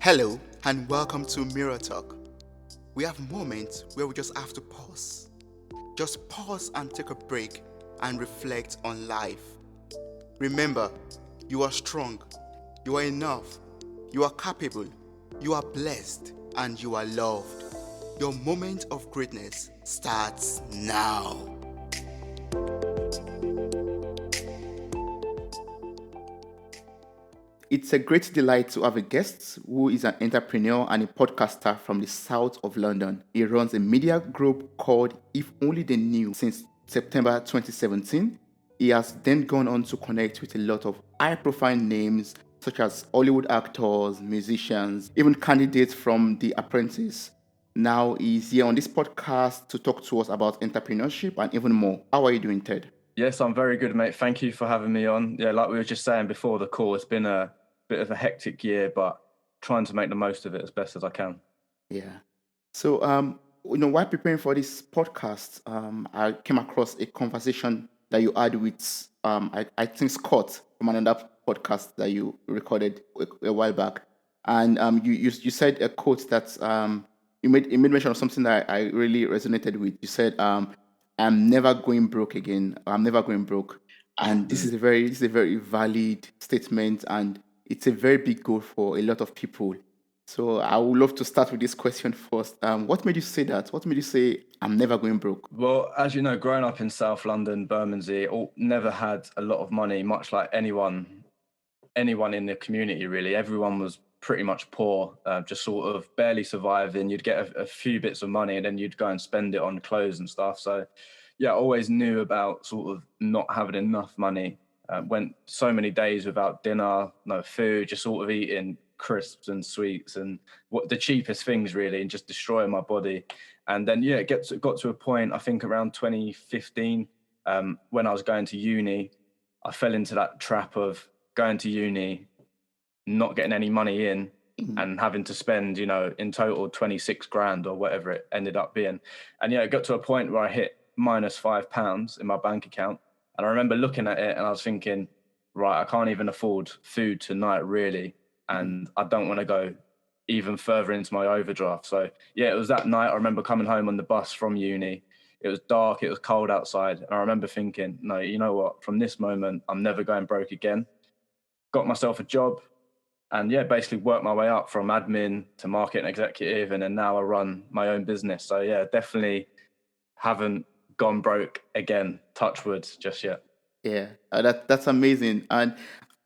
Hello and welcome to Mirror Talk. We have moments where we just have to pause. Just pause and take a break and reflect on life. Remember, you are strong, you are enough, you are capable, you are blessed, and you are loved. Your moment of greatness starts now. It's a great delight to have a guest who is an entrepreneur and a podcaster from the south of London. He runs a media group called If Only They Knew since September 2017. He has then gone on to connect with a lot of high profile names such as Hollywood actors, musicians, even candidates from The Apprentice. Now he's here on this podcast to talk to us about entrepreneurship and even more. How are you doing, Ted? Yes, I'm very good, mate. Thank you for having me on. Yeah, like we were just saying before the call, it's been a bit of a hectic year, but trying to make the most of it as best as I can. Yeah. So, while preparing for this podcast, I came across a conversation that you had with, I think Scott from another podcast that you recorded a while back, and you said a quote that you made mention of something that I really resonated with. You said, "I'm never going broke again. I'm never going broke," and this is a very valid statement, and it's a very big goal for a lot of people. So I would love to start with this question first. What made you say that? What made you say I'm never going broke? Well, as you know, growing up in South London, Bermondsey, never had a lot of money, much like anyone in the community, really. Everyone was pretty much poor, just sort of barely surviving. You'd get a few bits of money and then you'd go and spend it on clothes and stuff. So, yeah, I always knew about sort of not having enough money. Went so many days without dinner, no food, just sort of eating crisps and sweets and what the cheapest things really, and just destroying my body. And then yeah, got to a point I think around 2015 when I was going to uni. I fell into that trap of going to uni, not getting any money in, Mhm. and having to spend, in total 26 grand or whatever it ended up being. And yeah, it got to a point where I hit minus £5 in my bank account. And I remember looking at it and I was thinking, right, I can't even afford food tonight, really. Mhm. And I don't want to go even further into my overdraft. So yeah, it was that night. I remember coming home on the bus from uni. It was dark, it was cold outside. And I remember thinking, no, you know what? From this moment, I'm never going broke again. Got myself a job, and yeah, basically worked my way up from admin to marketing executive, and then now I run my own business. So yeah, definitely haven't gone broke again, touch wood, just yet. Yeah, that's amazing. And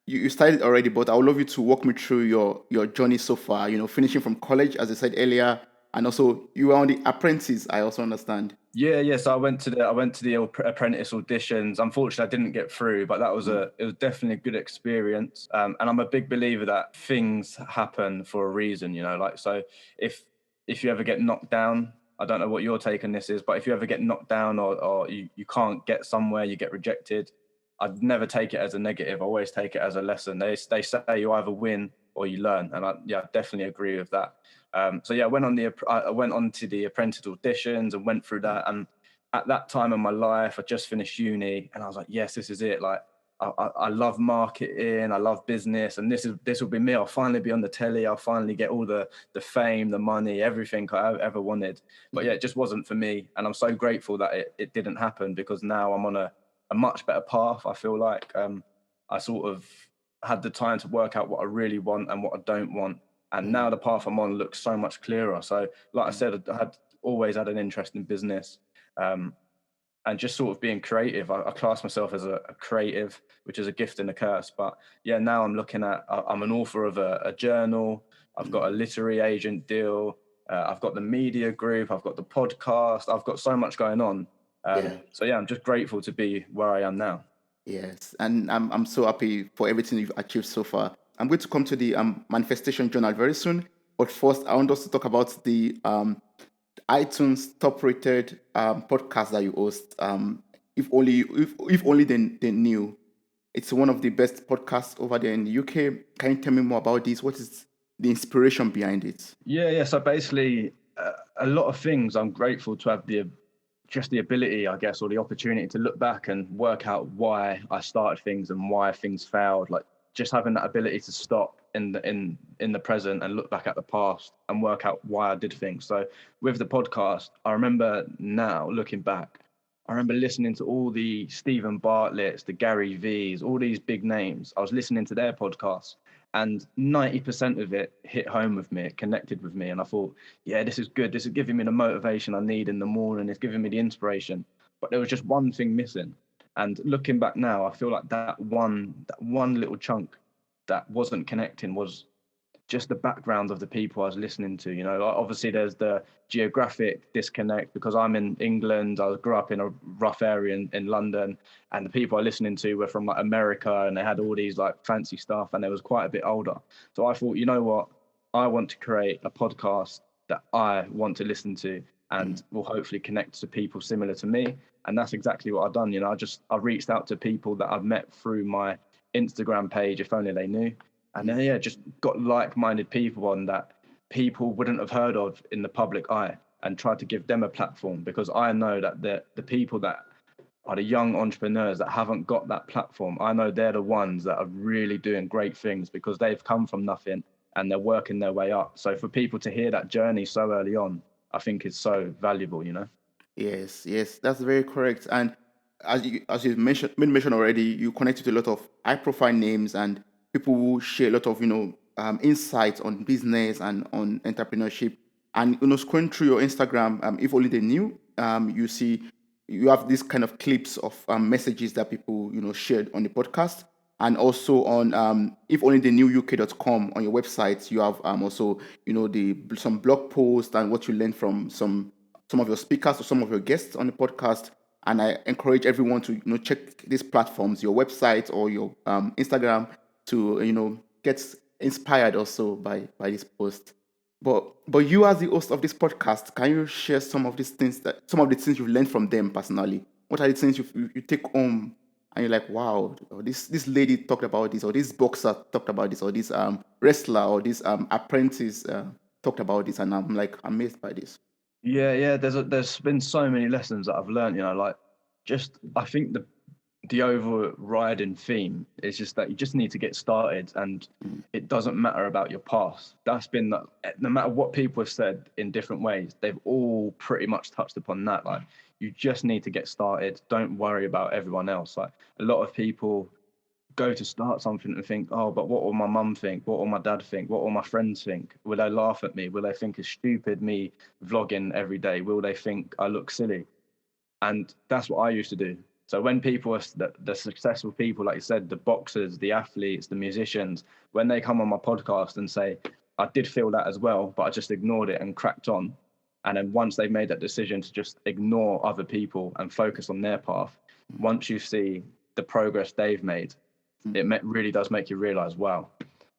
you started already, but I would love you to walk me through your journey so far. Finishing from college, as I said earlier, and also you were on the Apprentice. I also understand. Yeah. So I went to the Apprentice auditions. Unfortunately, I didn't get through, but Mm. it was definitely a good experience. And I'm a big believer that things happen for a reason. Like, so if if you ever get knocked down, I don't know what your take on this is, but if you ever get knocked down or you can't get somewhere, you get rejected, I'd never take it as a negative. I always take it as a lesson. They say you either win or you learn, and I definitely agree with that. So yeah, I went on to the Apprentice auditions and went through that. And at that time in my life, I just finished uni, and I was like, yes, this is it. Like, I love marketing, I love business, and this will be me. I'll finally be on the telly. I'll finally get all the fame, the money, everything I ever wanted. But yeah, Mhm. it just wasn't for me, and I'm so grateful that it didn't happen, because now I'm on a much better path. I feel like I sort of had the time to work out what I really want and what I don't want, and Mhm. now the path I'm on looks so much clearer. So, like I Mhm. said, I had always had an interest in business, um, and just sort of being creative. I class myself as a creative, which is a gift and a curse. But yeah, now I'm looking at. I'm an author of a journal. I've got a Mhm. literary agent deal. I've got the media group. I've got the podcast. I've got so much going on. Yeah. So yeah, I'm just grateful to be where I am now. Yes, and I'm so happy for everything you've achieved so far. I'm going to come to the manifestation journal very soon, but first I want us to talk about the iTunes top rated podcast that you host. If only they knew. It's one of the best podcasts over there in the UK. Can you tell me more about this? What is the inspiration behind it? Yeah. So basically, a lot of things I'm grateful to have the ability, I guess, or the opportunity to look back and work out why I started things and why things failed. Like, just having that ability to stop in the present and look back at the past and work out why I did things. So with the podcast, I remember now looking back, I remember listening to all the Stephen Bartlett's, the Gary V's, all these big names. I was listening to their podcasts, and 90% of it hit home with me. It connected with me, and I thought, yeah, this is good. This is giving me the motivation I need in the morning. It's giving me the inspiration. But there was just one thing missing. And looking back now, I feel like that one little chunk that wasn't connecting was just the background of the people I was listening to. You know, obviously there's the geographic disconnect because I'm in England. I grew up in a rough area in London, and the people I was listening to were from like America, and they had all these like fancy stuff, and they was quite a bit older. So I thought, you know what, I want to create a podcast that I want to listen to and will hopefully connect to people similar to me. And that's exactly what I've done. You know, I reached out to people that I've met through my Instagram page, if only they knew. And then, yeah, just got like-minded people on that people wouldn't have heard of in the public eye, and tried to give them a platform, because I know that the people that are the young entrepreneurs that haven't got that platform, I know they're the ones that are really doing great things because they've come from nothing and they're working their way up. So for people to hear that journey so early on, I think is so valuable, you know? Yes, yes, that's very correct. And as you mentioned already, you connect with a lot of high profile names and people who share a lot of insights on business and on entrepreneurship. And scrolling through your Instagram, if only they knew, you see you have this kind of clips of messages that people shared on the podcast, and also on if only they knew uk.com on your website. You have also the some blog posts and what you learned from some of your speakers or some of your guests on the podcast. And I encourage everyone to check these platforms, your website or your Instagram, to get inspired also by this post. But you, as the host of this podcast, can you share some of the things you've learned from them personally? What are the things you take home and you're like, wow, this lady talked about this, or this boxer talked about this, or this wrestler, or this apprentice talked about this, and I'm like amazed by this. Yeah. There's been so many lessons that I've learned, you know, like just I think the overriding theme is just that you just need to get started, and Mm, it doesn't matter about your past. That's been no matter what people have said in different ways, they've all pretty much touched upon that. Like, you just need to get started. Don't worry about everyone else. Like, a lot of people go to start something and think, oh, but what will my mum think? What will my dad think? What will my friends think? Will they laugh at me? Will they think it's stupid me vlogging every day? Will they think I look silly? And that's what I used to do. So when people are the successful people, like you said, the boxers, the athletes, the musicians, when they come on my podcast and say, I did feel that as well, but I just ignored it and cracked on. And then once they've made that decision to just ignore other people and focus on their path, once you see the progress they've made, mm, it really does make you realize, wow,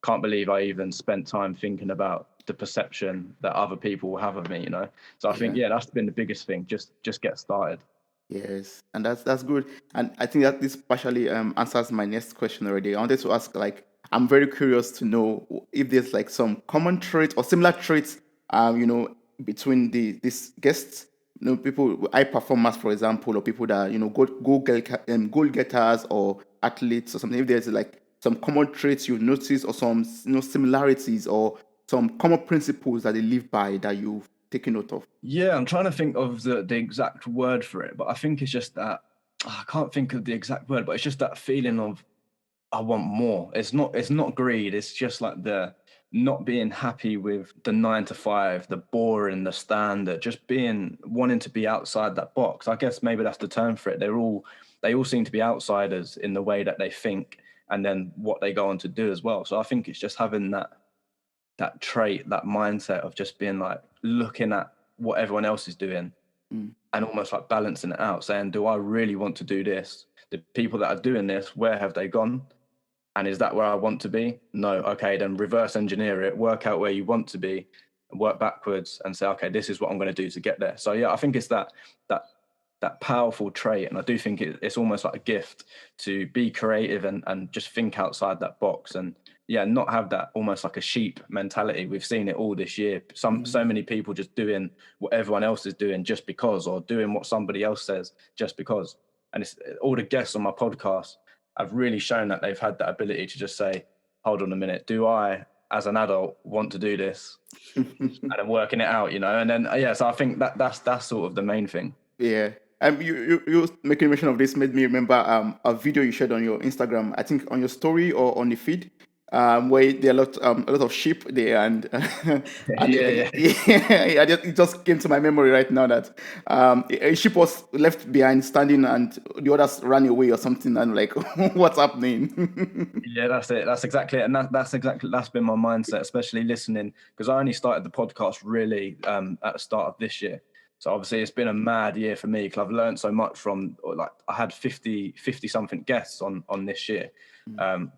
can't believe I even spent time thinking about the perception that other people will have of me, you know? So I think, yeah. yeah, that's been the biggest thing. Just get started. Yes, and that's good. And I think that this partially answers my next question already. I wanted to ask, like, I'm very curious to know if there's like some common traits or similar traits, between these guests. People, high performers, for example, or people that goal getters or athletes or something. If there's like some common traits you've noticed, or some similarities, or some common principles that they live by that you've taken note of. Yeah, I'm trying to think of the exact word for it, but I think it's just that I can't think of the exact word, but it's just that feeling of I want more. It's not greed. It's just like the not being happy with the 9 to 5, the boring, the standard, just being wanting to be outside that box. I guess maybe that's the term for it. They all seem to be outsiders in the way that they think and then what they go on to do as well. So I think it's just having that trait, that mindset of just being like looking at what everyone else is doing Mm, and almost like balancing it out, saying, do I really want to do this? The people that are doing this, where have they gone? And is that where I want to be? No. Okay, then reverse engineer it, work out where you want to be, and work backwards and say, okay, this is what I'm going to do to get there. So yeah, I think it's that that powerful trait. And I do think it's almost like a gift to be creative and just think outside that box, and yeah, not have that almost like a sheep mentality. We've seen it all this year. So mm, many people just doing what everyone else is doing just because, or doing what somebody else says just because. And it's all the guests on my podcast have really shown that they've had that ability to just say, hold on a minute, do I as an adult want to do this, and then working it out, and then so I think that's sort of the main thing. Yeah. You making mention of this made me remember a video you shared on your Instagram, I think on your story or on the feed, where there are a lot of sheep there, and and Yeah, yeah. yeah, it just came to my memory right now that a sheep was left behind standing and the others ran away or something, and like what's happening? Yeah, that's it. That's exactly it. And that's been my mindset, especially listening, because I only started the podcast really at the start of this year. So obviously it's been a mad year for me because I've learned so much from, like, I had 50 something guests on this year,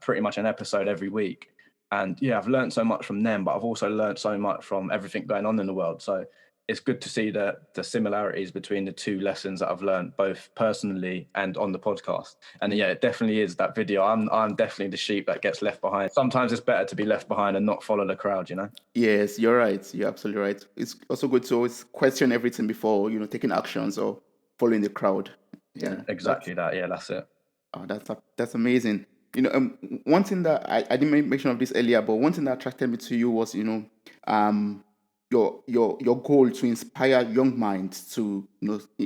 pretty much an episode every week. And yeah, I've learned so much from them, but I've also learned so much from everything going on in the world. So it's good to see the similarities between the two lessons that I've learned, both personally and on the podcast. And yeah, it definitely is that video. I'm definitely the sheep that gets left behind. Sometimes it's better to be left behind and not follow the crowd. Yes, you're right. You're absolutely right. It's also good to always question everything before taking actions or following the crowd. Yeah, Exactly that. Yeah, that's it. that's amazing. One thing that I didn't mention of this earlier, but one thing that attracted me to you was um, your goal to inspire young minds to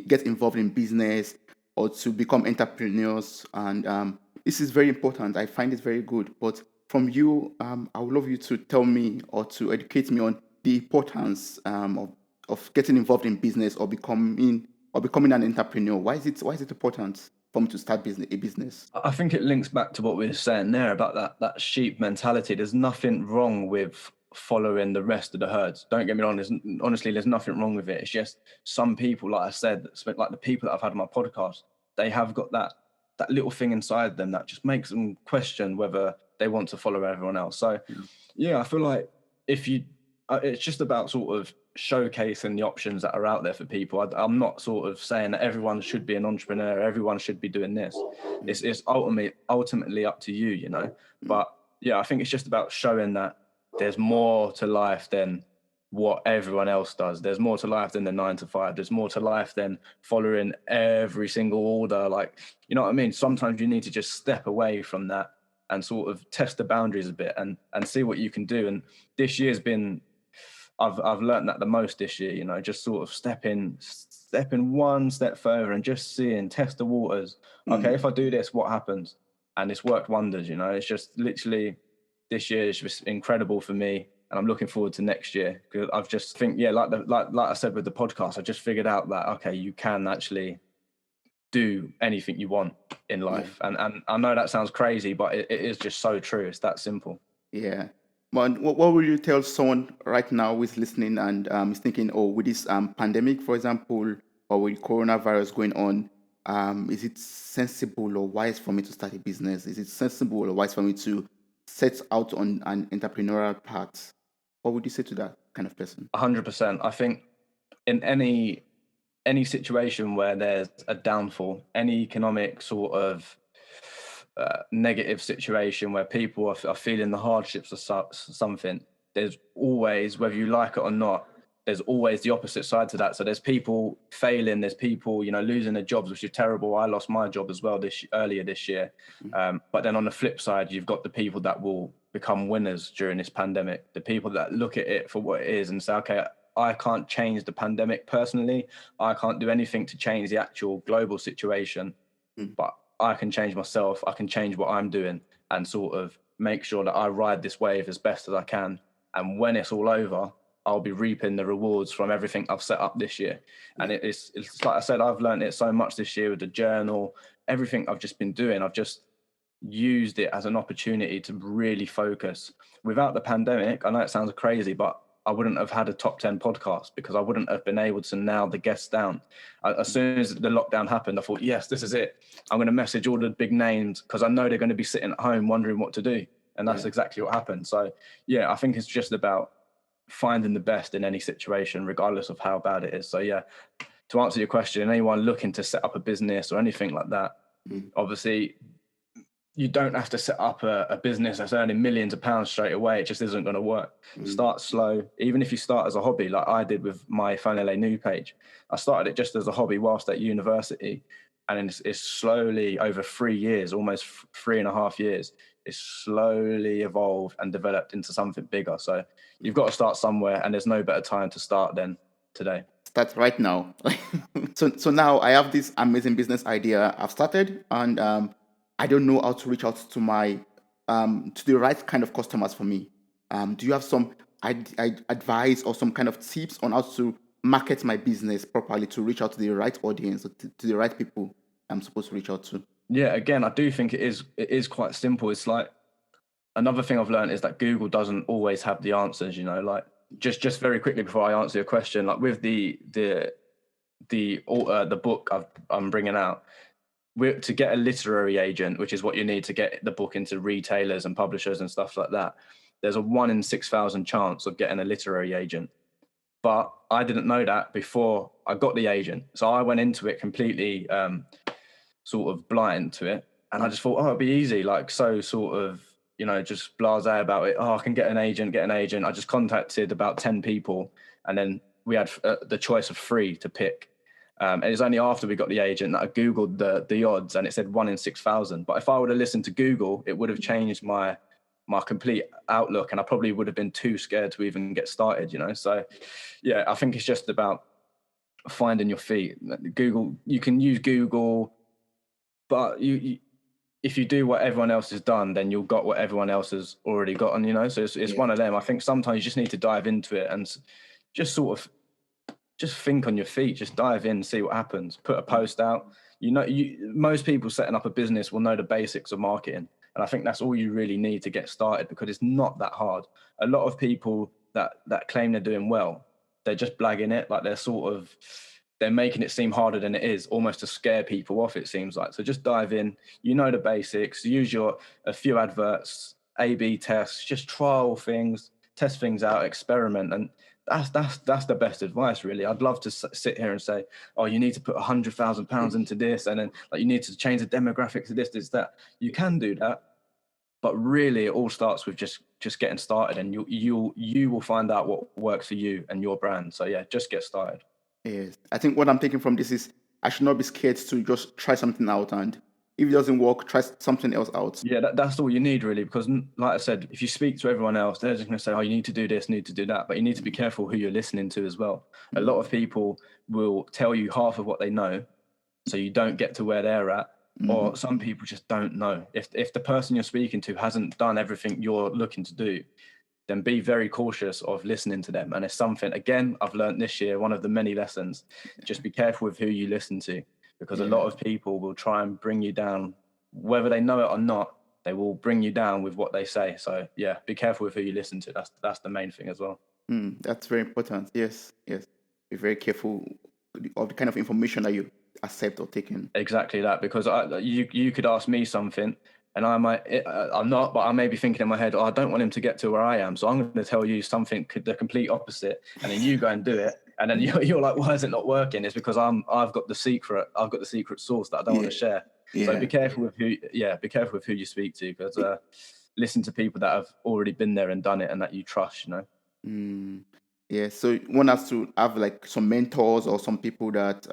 get involved in business or to become entrepreneurs, and this is very important. I find it very good. But from you, I would love you to tell me or to educate me on the importance of getting involved in business or becoming an entrepreneur. Why is it important for me to start a business? I think it links back to what we were saying there about that sheep mentality. There's nothing wrong with following the rest of the herds. Don't get me wrong. Honestly, there's nothing wrong with it. It's just some people, like I said, like the people that I've had on my podcast, they have got that little thing inside them that just makes them question whether they want to follow everyone else. So yeah, I feel like if you, it's just about sort of showcasing the options that are out there for people. I'm not sort of saying that everyone should be an entrepreneur, everyone should be doing this. It's ultimately up to you. But yeah, I think it's just about showing that there's more to life than what everyone else does. There's more to life than the 9 to 5. There's more to life than following every single order. Like, you know what I mean? Sometimes you need to just step away from that and sort of test the boundaries a bit and see what you can do. And this year's been, I've learned that the most this year, just sort of stepping one step further and just test the waters. Okay, if I do this, what happens? And it's worked wonders. It's just literally, this year is just incredible for me, and I'm looking forward to next year because I've just think, yeah, like I said with the podcast, I just figured out that okay, you can actually do anything you want in Yeah. life, and I know that sounds crazy, but it is just so true. It's that simple. Yeah. But what will you tell someone right now who is listening and is thinking, oh, with this pandemic, for example, or with coronavirus going on, is it sensible or wise for me to start a business? Is it sensible or wise for me to set out on an entrepreneurial path? What would you say to that kind of person? 100%. I think in any situation where there's a downfall, any economic sort of negative situation where people are feeling the hardships of something, there's always, whether you like it or not, there's always the opposite side to that. So there's people failing, there's people, losing their jobs, which is terrible. I lost my job as well earlier this year. But then on the flip side, you've got the people that will become winners during this pandemic, the people that look at it for what it is and say, okay, I can't change the pandemic personally. I can't do anything to change the actual global situation, Mm. but I can change myself. I can change what I'm doing and sort of make sure that I ride this wave as best as I can. And when it's all over, I'll be reaping the rewards from everything I've set up this year. And Yeah. it's like I said, I've learned it so much this year with the journal, everything I've just been doing. I've just used it as an opportunity to really focus. Without the pandemic, I know it sounds crazy, but I wouldn't have had a top 10 podcast because I wouldn't have been able to nail the guests down. As soon as the lockdown happened, I thought, yes, this is it. I'm going to message all the big names because I know they're going to be sitting at home wondering what to do. And that's Yeah. exactly what happened. So, yeah, I think it's just about finding the best in any situation, regardless of how bad it is. So, yeah, to answer your question, anyone looking to set up a business or anything like that, Mm. obviously, you don't have to set up a business that's earning millions of pounds straight away. It just isn't going to work. Mm. Start slow. Even if you start as a hobby, like I did with my Fanele New page, I started it just as a hobby whilst at university. And it's slowly over 3 years, almost 3.5 years, it's slowly evolved and developed into something bigger. So you've got to start somewhere, and there's no better time to start than today. Start right now. So now I have this amazing business idea I've started, and I don't know how to reach out to my to the right kind of customers for me. Do you have some advice or some kind of tips on how to market my business properly to reach out to the right audience or to the right people I'm supposed to reach out to? Yeah, again, I do think it is quite simple. It's like, another thing I've learned is that Google doesn't always have the answers. Like, just very quickly before I answer your question, like with the book I'm bringing out, to get a literary agent, which is what you need to get the book into retailers and publishers and stuff like that. There's a 1 in 6,000 chance of getting a literary agent. But I didn't know that before I got the agent. So I went into it completely sort of blind to it. And I just thought, oh, it'd be easy. Like, so sort of, just blasé about it. Oh, I can get an agent. I just contacted about 10 people. And then we had the choice of 3 to pick. And it's only after we got the agent that I Googled the odds, and it said 1 in 6,000. But if I would have listened to Google, it would have changed my complete outlook, and I probably would have been too scared to even get started. So yeah, I think it's just about finding your feet. Google, you can use Google, but if you do what everyone else has done, then you'll got what everyone else has already gotten. So it's Yeah. one of them. I think sometimes you just need to dive into it and just sort of just think on your feet, just dive in, see what happens, put a post out. Most people setting up a business will know the basics of marketing. And I think that's all you really need to get started, because it's not that hard. A lot of people that claim they're doing well, they're just blagging it. Like, they're making it seem harder than it is, almost to scare people off, it seems like. So just dive in, the basics, use a few adverts, A/B tests, just trial things, test things out, experiment. And that's the best advice, really. I'd love to sit here and say, oh, you need to put £100,000 into this, and then like you need to change the demographics of this, that. You can do that, but really it all starts with just getting started, and you will find out what works for you and your brand. So yeah, just get started. Yes. I think what I'm taking from this is I should not be scared to just try something out, and if it doesn't work, try something else out. Yeah, that's all you need, really, because like I said, if you speak to everyone else, they're just going to say, oh, you need to do this, need to do that. But you need to be careful who you're listening to as well. A lot of people will tell you half of what they know, so you don't get to where they're at. Or some people just don't know. If the person you're speaking to hasn't done everything you're looking to do, then be very cautious of listening to them. And it's something, again, I've learned this year, one of the many lessons. Just be careful with who you listen to, because a lot of people will try and bring you down, whether they know it or not. They will bring you down with what they say. So yeah, be careful with who you listen to. That's the main thing as well. That's very important. Yes, yes. Be very careful of the kind of information that you accept or take in. Exactly that, because you could ask me something, and I'm not, but I may be thinking in my head, oh, I don't want him to get to where I am, so I'm going to tell you something the complete opposite, and then you go and do it, and then you're like, why is it not working? It's because I've got the secret sauce that I don't want to share. So be careful with who you speak to, because listen to people that have already been there and done it, and that you trust. Yeah. So one has to have like some mentors or some people that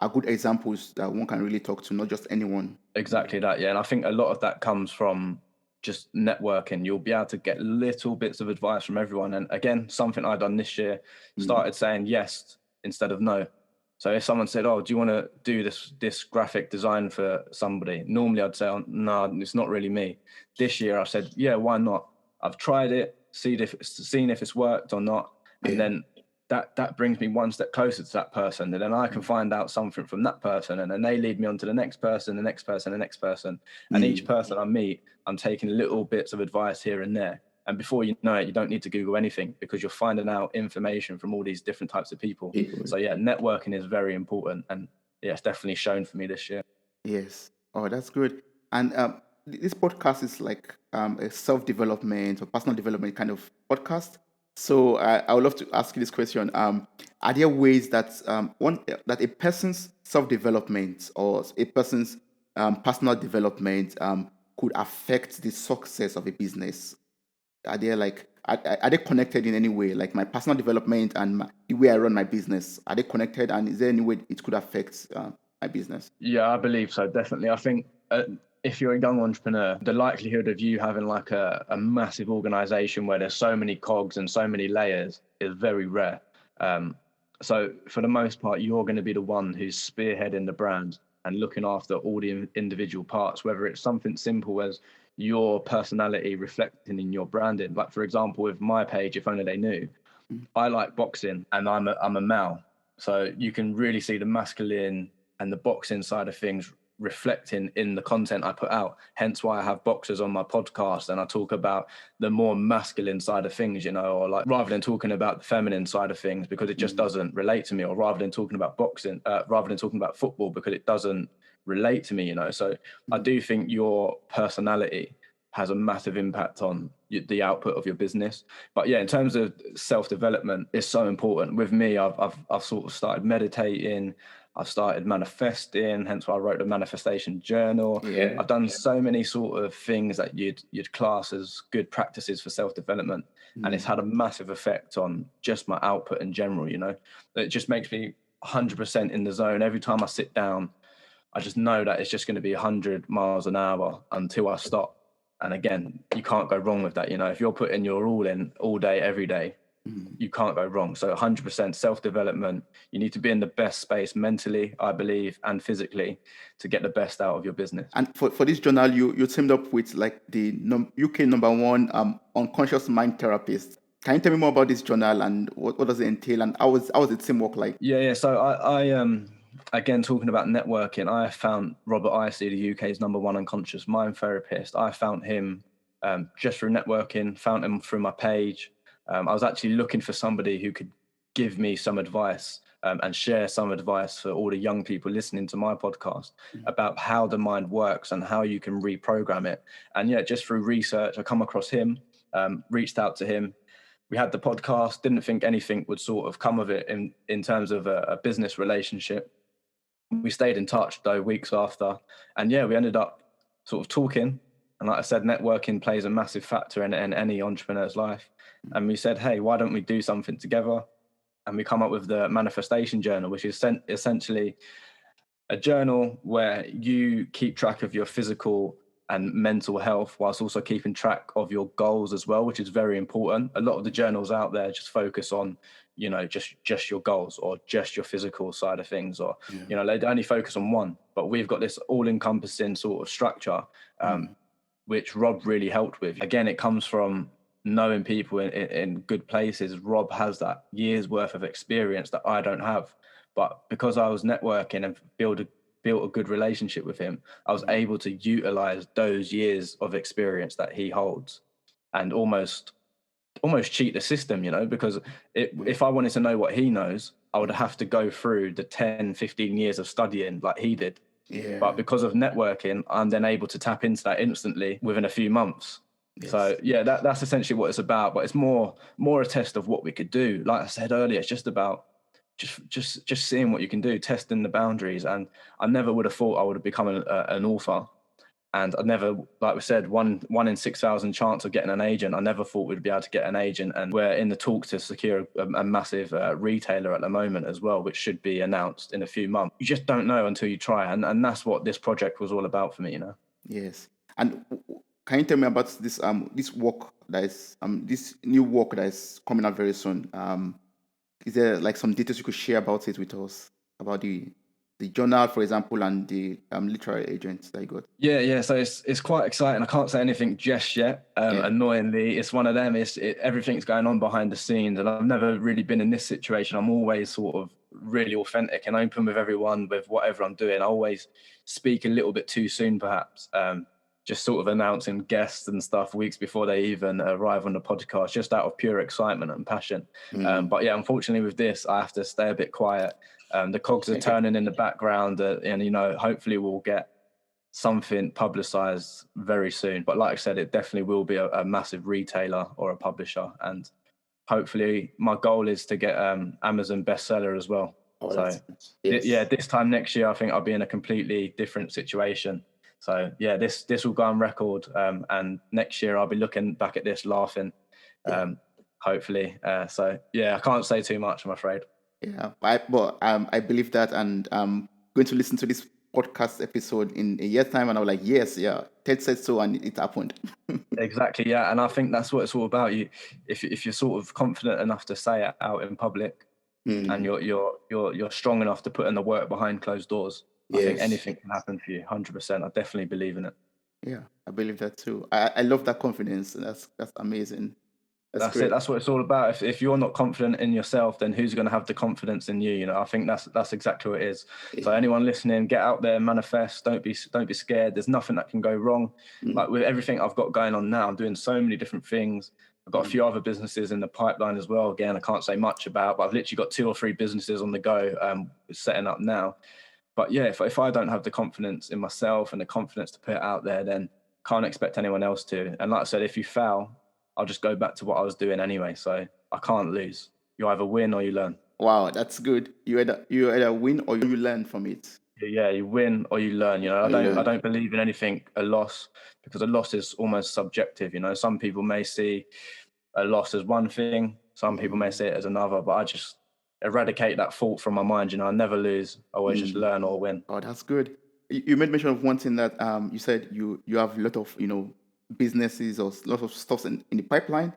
are good examples that one can really talk to, not just anyone. Exactly that, yeah. And I think a lot of that comes from just networking. You'll be able to get little bits of advice from everyone. And again, something I've done this year, started saying yes instead of no. So if someone said, oh, do you want to do this graphic design for somebody? Normally I'd say, oh, no, it's not really me. This year I said, yeah, why not? I've tried it, seen if it's worked or not. And then that brings me one step closer to that person, and then I can find out something from that person, and then they lead me on to the next person, the next person, the next person. And each person I meet, I'm taking little bits of advice here and there. And before you know it, you don't need to Google anything, because you're finding out information from all these different types of people. So yeah, networking is very important, and yeah, it's definitely shown for me this year. Yes. Oh, that's good. And this podcast is like a self-development or personal development kind of podcast. So I would love to ask you this question: are there ways that that a person's self-development or a person's personal development could affect the success of a business? Are they like are they connected in any way? Like my personal development and the way I run my business, are they connected? And is there any way it could affect my business? Yeah, I believe so, definitely. I think if you're a young entrepreneur, the likelihood of you having like a massive organization where there's so many cogs and so many layers is very rare. So for the most part, you're going to be the one who's spearheading the brand and looking after all the individual parts, whether it's something simple as your personality reflecting in your branding. Like, for example, with my page, If Only They Knew, I like boxing and I'm a male. So you can really see the masculine and the boxing side of things reflecting in the content I put out. Hence why I have boxers on my podcast and I talk about the more masculine side of things, or like rather than talking about the feminine side of things because it just doesn't relate to me, or rather than talking about boxing, rather than talking about football because it doesn't relate to me, So I do think your personality has a massive impact on the output of your business. But yeah, in terms of self-development, it's so important. With me, I've sort of started meditating. I've started manifesting, hence why I wrote the manifestation journal. Yeah. I've done so many sort of things that you'd class as good practices for self-development. And it's had a massive effect on just my output in general, It just makes me 100% in the zone. Every time I sit down, I just know that it's just going to be 100 miles an hour until I stop. And again, you can't go wrong with that. If you're putting your all in all day, every day, you can't go wrong. So 100% self-development. You need to be in the best space mentally, I believe, and physically to get the best out of your business. And for this journal, you teamed up with like the UK #1 unconscious mind therapist. Can you tell me more about this journal and what does it entail and how was the teamwork like? Yeah. So I again, talking about networking, I found Robert Icey, the UK's #1 unconscious mind therapist. I found him just through networking, found him through my page. I was actually looking for somebody who could give me some advice and share some advice for all the young people listening to my podcast about how the mind works and how you can reprogram it. And yeah, just through research, I come across him, reached out to him. We had the podcast, didn't think anything would sort of come of it in terms of a business relationship. We stayed in touch though weeks after, and yeah, we ended up sort of talking. And like I said, networking plays a massive factor in any entrepreneur's life. And we said, hey, why don't we do something together? And we come up with the manifestation journal, which is essentially a journal where you keep track of your physical and mental health whilst also keeping track of your goals as well, which is very important. A lot of the journals out there just focus on, just your goals or just your physical side of things, or, they only focus on one. But we've got this all-encompassing sort of structure, which Rob really helped with. Again, it comes from knowing people in good places. Rob has that years worth of experience that I don't have. But because I was networking and built a good relationship with him, I was able to utilize those years of experience that he holds and almost cheat the system, because if I wanted to know what he knows, I would have to go through the 10, 15 years of studying like he did. Yeah. But because of networking, I'm then able to tap into that instantly within a few months. Yes. So yeah, that's essentially what it's about. But it's more a test of what we could do. Like I said earlier, it's just about just seeing what you can do, testing the boundaries. And I never would have thought I would have become an author. And I never, like we said, one in 6,000 chance of getting an agent. I never thought we'd be able to get an agent. And we're in the talks to secure a massive retailer at the moment as well, which should be announced in a few months. You just don't know until you try. And that's what this project was all about for me, Yes. And can you tell me about this work that is this new work that is coming out very soon? Is there like some details you could share about it with us, about the journal, for example, and the literary agents that you got? Yeah. So it's quite exciting. I can't say anything just yet. Annoyingly, it's one of them. Everything's going on behind the scenes, and I've never really been in this situation. I'm always sort of really authentic and open with everyone with whatever I'm doing. I always speak a little bit too soon, perhaps. Just sort of announcing guests and stuff weeks before they even arrive on the podcast, just out of pure excitement and passion. But yeah, unfortunately with this, I have to stay a bit quiet. The cogs are turning in the background, and hopefully we'll get something publicized very soon. But like I said, it definitely will be a massive retailer or a publisher, and hopefully my goal is to get Amazon bestseller as well. This time next year, I think I'll be in a completely different situation. So yeah, this will go on record, and next year I'll be looking back at this laughing, hopefully. So yeah, I can't say too much, I'm afraid. Yeah, I believe that, and I'm going to listen to this podcast episode in a year's time, and I was like, yes, yeah, Ted said so, and it happened. Exactly, yeah, and I think that's what it's all about. If you're sort of confident enough to say it out in public, and Mm, you're strong enough to put in the work behind closed doors, I think yes. anything can happen for you. 100%. I definitely believe in it. Yeah, I believe that too. I love that confidence. That's amazing. That's That's it. great. That's what it's all about. If you're not confident in yourself, then who's going to have the confidence in you? I think that's exactly what it is. So Yeah. anyone listening, get out there, manifest. Don't be scared. There's nothing that can go wrong. Mm, Like with everything I've got going on now, I'm doing so many different things. I've got a mm, few other businesses in the pipeline as well. Again, I can't say much about, but I've literally got 2 or 3 businesses on the go, setting up now. But yeah, if I don't have the confidence in myself and the confidence to put it out there, then can't expect anyone else to. And like I said, if you fail, I'll just go back to what I was doing anyway. So I can't lose. You either win or you learn. wow, that's good. You either win or you learn from it. Yeah, you win or you learn. I Or you don't I learn. don't believe in anything a loss, because a loss is almost subjective. Some people may see a loss as one thing, some people may Mm, see it as another, but I just eradicate that thought from my mind. I never lose. I always just mm. learn or win. Oh, that's good. You made mention of one thing that you said you have a lot of businesses or lots of stuff in the pipeline.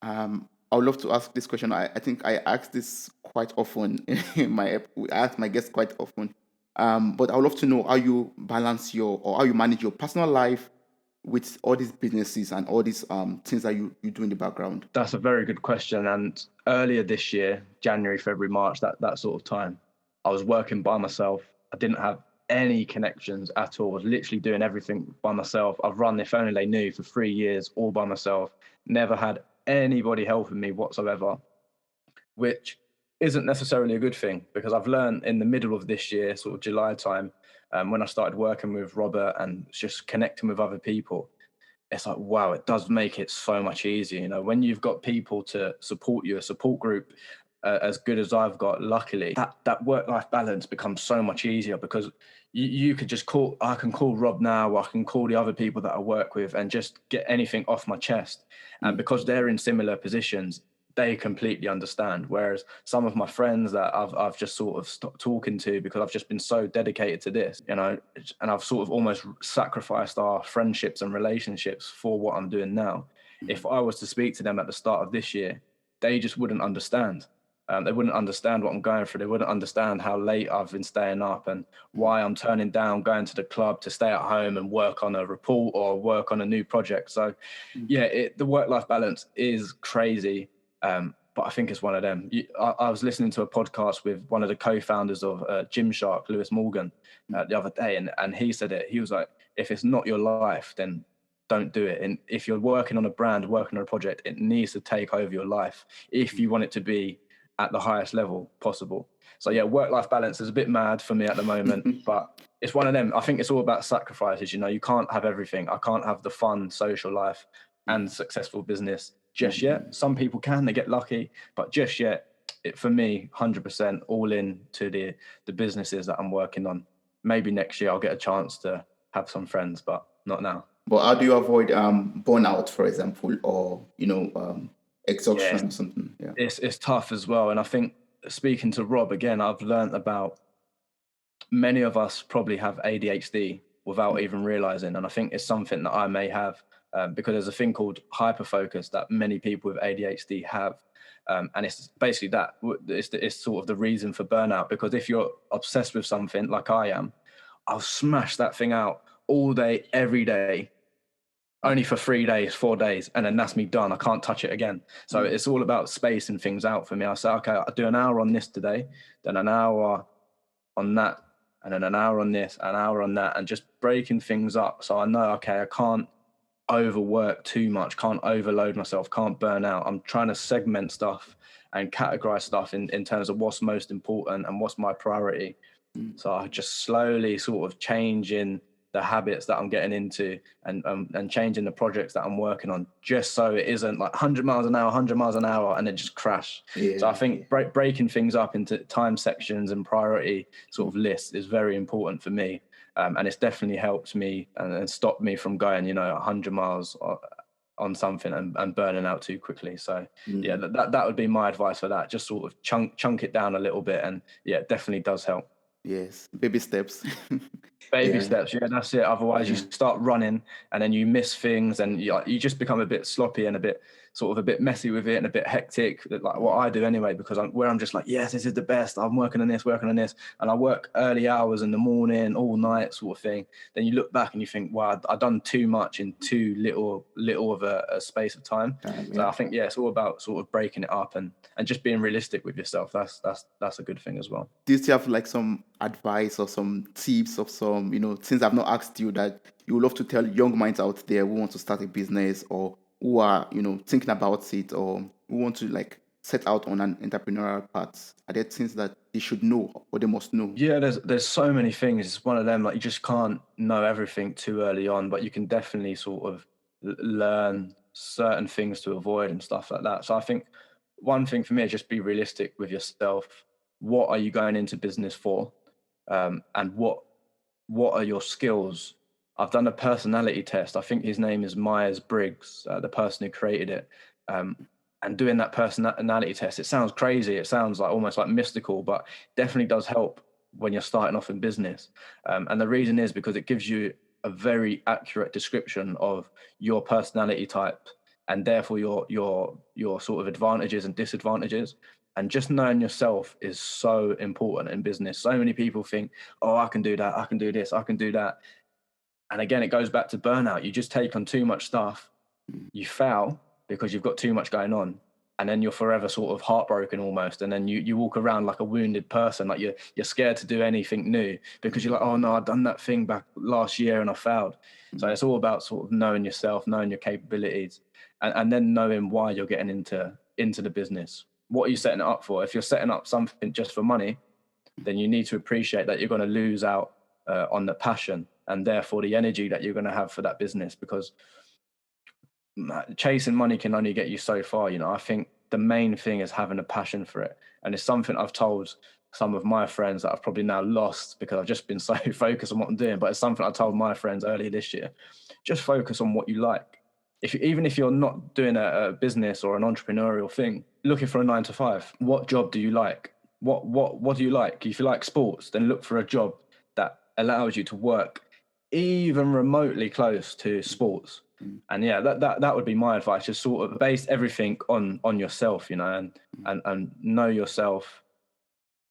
I would love to ask this question. I think I ask this quite often in I ask my guests quite often. But I would love to know how you balance or how you manage your personal life with all these businesses and all these things that you do in the background. That's a very good question. And earlier this year, January, February, March, that sort of time, I was working by myself. I didn't have any connections at all. I was literally doing everything by myself. I've run If Only They Knew for 3 years, all by myself. Never had anybody helping me whatsoever, which isn't necessarily a good thing, because I've learned in the middle of this year, sort of July time, when I started working with Robert and just connecting with other people, it's like, wow, it does make it so much easier. When you've got people to support you, a support group as good as I've got, luckily, that work-life balance becomes so much easier, because you could just I can call Rob now, or I can call the other people that I work with and just get anything off my chest. And Mm, because they're in similar positions, they completely understand. Whereas some of my friends that I've just sort of stopped talking to, because I've just been so dedicated to this, and I've sort of almost sacrificed our friendships and relationships for what I'm doing now. mm, If I was to speak to them at the start of this year, they just wouldn't understand. They wouldn't understand what I'm going through. They wouldn't understand how late I've been staying up, and mm, why I'm turning down going to the club to stay at home and work on a report or work on a new project. So mm. yeah, the work-life balance is crazy. But I think it's one of them. I was listening to a podcast with one of the co-founders of Gymshark, Lewis Morgan, the other day, and he said it. He was like, if it's not your life, then don't do it. And if you're working on a brand, working on a project, it needs to take over your life if you want it to be at the highest level possible. So yeah, work-life balance is a bit mad for me at the moment, but it's one of them. I think it's all about sacrifices. You can't have everything. I can't have the fun social life Yeah. and successful business just Mhm. yet. Some people can, they get lucky, but just yet, for me, 100% all in to the businesses that I'm working on. Maybe next year I'll get a chance to have some friends, but not now. But how do you avoid burnout, for example, or Yeah, exhaustion or something? Yeah. it's tough as well. And I think, speaking to Rob again, I've learned about, many of us probably have ADHD without Mm, even realizing. And I think it's something that I may have, because there's a thing called hyperfocus that many people with ADHD have. And it's basically that it's sort of the reason for burnout, because if you're obsessed with something like I am, I'll smash that thing out all day, every day, mm, only for 3 days, 4 days, and then that's me done. I can't touch it again. So mm, it's all about spacing things out for me. I say, okay, I'll do an hour on this today, then an hour on that, and then an hour on this, an hour on that, and just breaking things up. So I know, okay, I can't overwork too much, can't overload myself, can't burn out. I'm trying to segment stuff and categorize stuff in terms of what's most important and what's my priority. mm. So I just slowly sort of changing the habits that I'm getting into, and changing the projects that I'm working on, just so it isn't like 100 miles an hour, 100 miles an hour, and then just crash. So I Yeah. think breaking things up into time sections and priority sort Mm, of lists is very important for me. And it's definitely helped me and stopped me from going, 100 miles on something and burning out too quickly. So yeah, mm. that would be my advice for that. Just sort of chunk it down a little bit, and yeah, it definitely does help. Yes, baby steps. Baby Yeah, steps, yeah, that's it. Otherwise, you yeah, start running and then you miss things, and you just become a bit sloppy and a bit sort of a bit messy with it and a bit hectic. Like what I do anyway, because I'm just like, yes, this is the best. I'm working on this, and I work early hours in the morning, all night, sort of thing. Then you look back and you think, wow, I've done too much in too little of a space of time. So yeah. I think, yeah, it's all about sort of breaking it up and just being realistic with yourself. That's a good thing as well. Do you still have like some advice or some tips of some, things I've not asked you that you would love to tell young minds out there who want to start a business or who are, thinking about it or who want to like set out on an entrepreneurial path? Are there things that they should know or they must know? Yeah, there's so many things. It's one of them, like you just can't know everything too early on, but you can definitely sort of learn certain things to avoid and stuff like that. So I think one thing for me is just be realistic with yourself. What are you going into business for? And what are your skills? I've done a personality test. I think his name is Myers Briggs, the person who created it. Um, and doing that personality test, it sounds crazy. It sounds like almost like mystical, but definitely does help when you're starting off in business. And the reason is because it gives you a very accurate description of your personality type and therefore your sort of advantages and disadvantages. And just knowing yourself is so important in business. So many people think, oh, I can do that, I can do this, I can do that. And again, it goes back to burnout. You just take on too much stuff, you fail because you've got too much going on. And then you're forever sort of heartbroken almost. And then you walk around like a wounded person, like you're scared to do anything new because you're like, oh no, I've done that thing back last year and I failed. So it's all about sort of knowing yourself, knowing your capabilities, and then knowing why you're getting into the business. What are you setting it up for? If you're setting up something just for money, then you need to appreciate that you're going to lose out on the passion and therefore the energy that you're going to have for that business, because chasing money can only get you so far. I think the main thing is having a passion for it. And it's something I've told some of my friends that I've probably now lost because I've just been so focused on what I'm doing. But it's something I told my friends earlier this year. Just focus on what you like. Even if you're not doing a business or an entrepreneurial thing, looking for a 9 to 5, what job do you like? What do you like? If you like sports, then look for a job that allows you to work even remotely close to sports. And yeah, that would be my advice. Just sort of base everything on yourself, and know yourself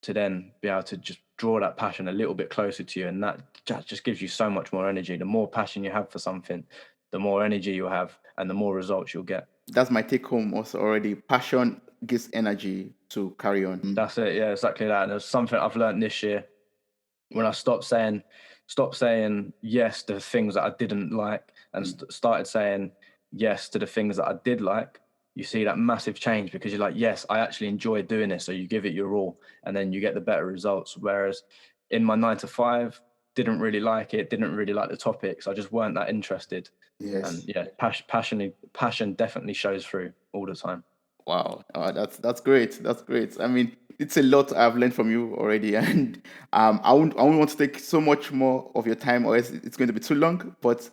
to then be able to just draw that passion a little bit closer to you, and that just gives you so much more energy. The more passion you have for something, the more energy you'll have, and the more results you'll get. That's my take home also already. Passion gives energy to carry on. That's it. Yeah, exactly that. And there's something I've learned this year when I stopped saying yes to the things that I didn't like and started saying yes to the things that I did like. You see that massive change because you're like, yes, I actually enjoy doing this. So you give it your all and then you get the better results. Whereas in my 9 to 5, didn't really like it, didn't really like the topics. I just weren't that interested. And Yes. yeah, passion definitely shows through all the time. Wow, that's great. That's great. I mean, it's a lot I've learned from you already, and I won't want to take so much more of your time, or else it's going to be too long. But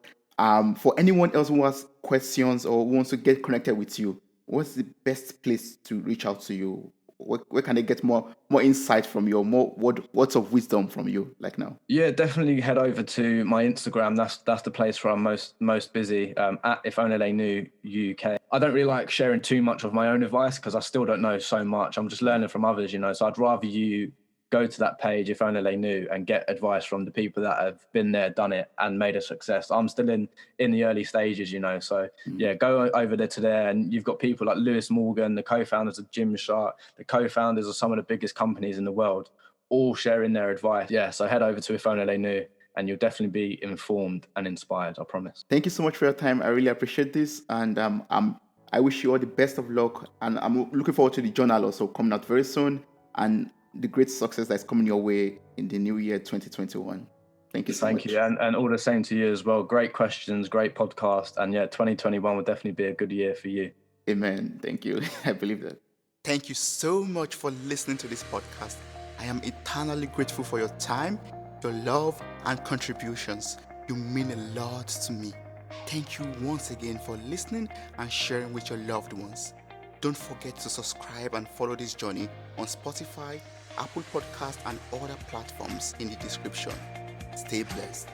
for anyone else who has questions or who wants to get connected with you, what's the best place to reach out to you? Where can they get more insight from you, or more words of wisdom from you, like now? Yeah, definitely head over to my Instagram. That's the place where I'm most busy. At If Only They Knew UK. I don't really like sharing too much of my own advice because I still don't know so much. I'm just learning from others, So I'd rather you go to that page, If Only They Knew, and get advice from the people that have been there, done it, and made a success. I'm still in the early stages, So yeah, go over there to there, and you've got people like Lewis Morgan, the co-founders of Gymshark, the co-founders of some of the biggest companies in the world, all sharing their advice. Yeah, so head over to If Only They Knew, and you'll definitely be informed and inspired, I promise. Thank you so much for your time. I really appreciate this, and I wish you all the best of luck. And I'm looking forward to the journal also coming out very soon, and the great success that's coming your way in the new year 2021. Thank you so Thank you. much. And all the same to you as well. Great questions, great podcast. And yeah, 2021 will definitely be a good year for you. Amen. Thank you. I believe that. Thank you so much for listening to this podcast. I am eternally grateful for your time, your love, and contributions. You mean a lot to me. Thank you once again for listening and sharing with your loved ones. Don't forget to subscribe and follow this journey on Spotify, Apple Podcast, and other platforms in the description. Stay blessed.